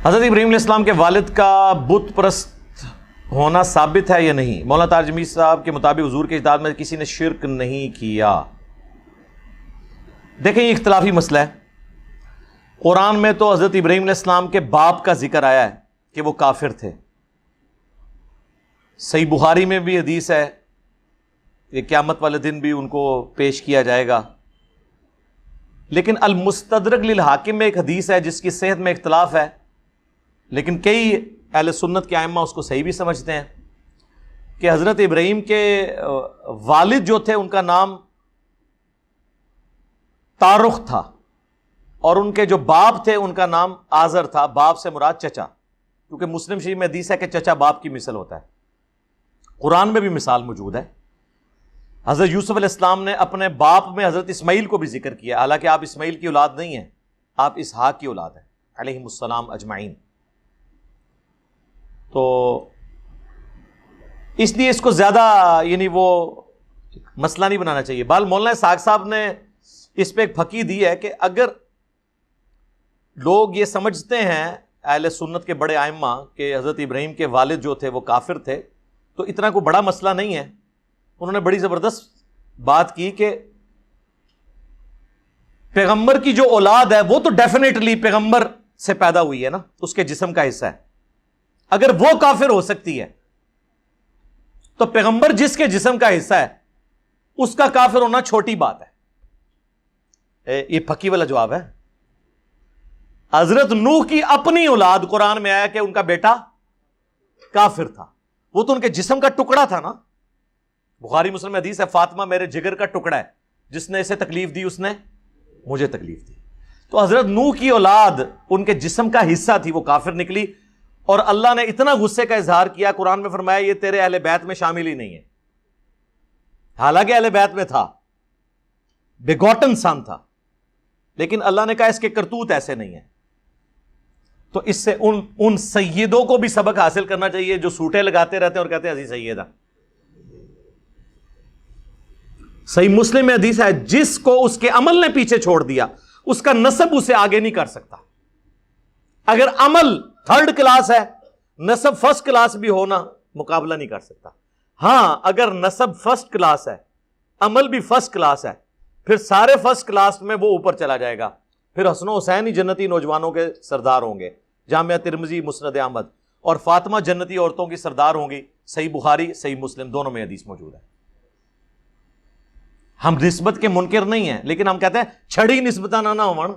حضرت ابراہیم علیہ السلام کے والد کا بت پرست ہونا ثابت ہے یا نہیں؟ مولانا طاہر جمیل صاحب کے مطابق حضور کے اجداد میں کسی نے شرک نہیں کیا۔ دیکھیں یہ اختلافی مسئلہ ہے۔ قرآن میں تو حضرت ابراہیم علیہ السلام کے باپ کا ذکر آیا ہے کہ وہ کافر تھے۔ صحیح بخاری میں بھی حدیث ہے کہ قیامت والے دن بھی ان کو پیش کیا جائے گا۔ لیکن المستدرک للحاکم میں ایک حدیث ہے جس کی صحت میں اختلاف ہے، لیکن کئی اہل سنت کے ائمہ اس کو صحیح بھی سمجھتے ہیں کہ حضرت ابراہیم کے والد جو تھے ان کا نام تارخ تھا، اور ان کے جو باپ تھے ان کا نام آزر تھا۔ باپ سے مراد چچا، کیونکہ مسلم شریف میں حدیث ہے کہ چچا باپ کی مثل ہوتا ہے۔ قرآن میں بھی مثال موجود ہے۔ حضرت یوسف علیہ السلام نے اپنے باپ میں حضرت اسماعیل کو بھی ذکر کیا، حالانکہ آپ اسماعیل کی اولاد نہیں ہیں، آپ اسحاق کی اولاد ہیں علیہم السلام اجمعین۔ تو اس لیے اس کو زیادہ وہ مسئلہ نہیں بنانا چاہیے۔ بال مولانا اسحاق صاحب نے اس پہ ایک پھکی دی ہے کہ اگر لوگ یہ سمجھتے ہیں اہل سنت کے بڑے ائمہ کہ حضرت ابراہیم کے والد جو تھے وہ کافر تھے تو اتنا کوئی بڑا مسئلہ نہیں ہے۔ انہوں نے بڑی زبردست بات کی کہ پیغمبر کی جو اولاد ہے وہ تو ڈیفینیٹلی پیغمبر سے پیدا ہوئی ہے نا، اس کے جسم کا حصہ ہے۔ اگر وہ کافر ہو سکتی ہے تو پیغمبر جس کے جسم کا حصہ ہے اس کا کافر ہونا چھوٹی بات ہے۔ یہ پھکی والا جواب ہے۔ حضرت نوح کی اپنی اولاد قرآن میں آیا کہ ان کا بیٹا کافر تھا، وہ تو ان کے جسم کا ٹکڑا تھا نا۔ بخاری مسلم میں حدیث ہے فاطمہ میرے جگر کا ٹکڑا ہے، جس نے اسے تکلیف دی اس نے مجھے تکلیف دی۔ تو حضرت نوح کی اولاد ان کے جسم کا حصہ تھی، وہ کافر نکلی، اور اللہ نے اتنا غصے کا اظہار کیا، قرآن میں فرمایا یہ تیرے اہل بیت میں شامل ہی نہیں ہے، حالانکہ اہل بیت میں تھا، بیگوٹن سان تھا، لیکن اللہ نے کہا اس کے کرتوت ایسے نہیں ہیں۔ تو اس سے ان سیدوں کو بھی سبق حاصل کرنا چاہیے جو سوٹے لگاتے رہتے ہیں اور کہتے ہیں عزیز سیدہ۔ صحیح مسلم میں حدیث ہے جس کو اس کے عمل نے پیچھے چھوڑ دیا اس کا نسب اسے آگے نہیں کر سکتا۔ اگر عمل تھرڈ کلاس ہے، نسب فرسٹ کلاس بھی ہونا مقابلہ نہیں کر سکتا۔ ہاں اگر نسب فرسٹ کلاس ہے، عمل بھی فرسٹ کلاس ہے، پھر سارے فرسٹ کلاس میں وہ اوپر چلا جائے گا، پھر حسن و حسین ہی جنتی نوجوانوں کے سردار ہوں گے، جامعہ ترمذی مسند احمد، اور فاطمہ جنتی عورتوں کی سردار ہوں گی۔ صحیح بخاری صحیح مسلم دونوں میں حدیث موجود ہے۔ ہم نسبت کے منکر نہیں ہیں، لیکن ہم کہتے ہیں چھڑی نسبتاں نہ ہون،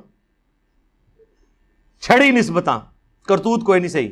چھڑی نسبتاں، کرتوت کوئی نہیں صحیح۔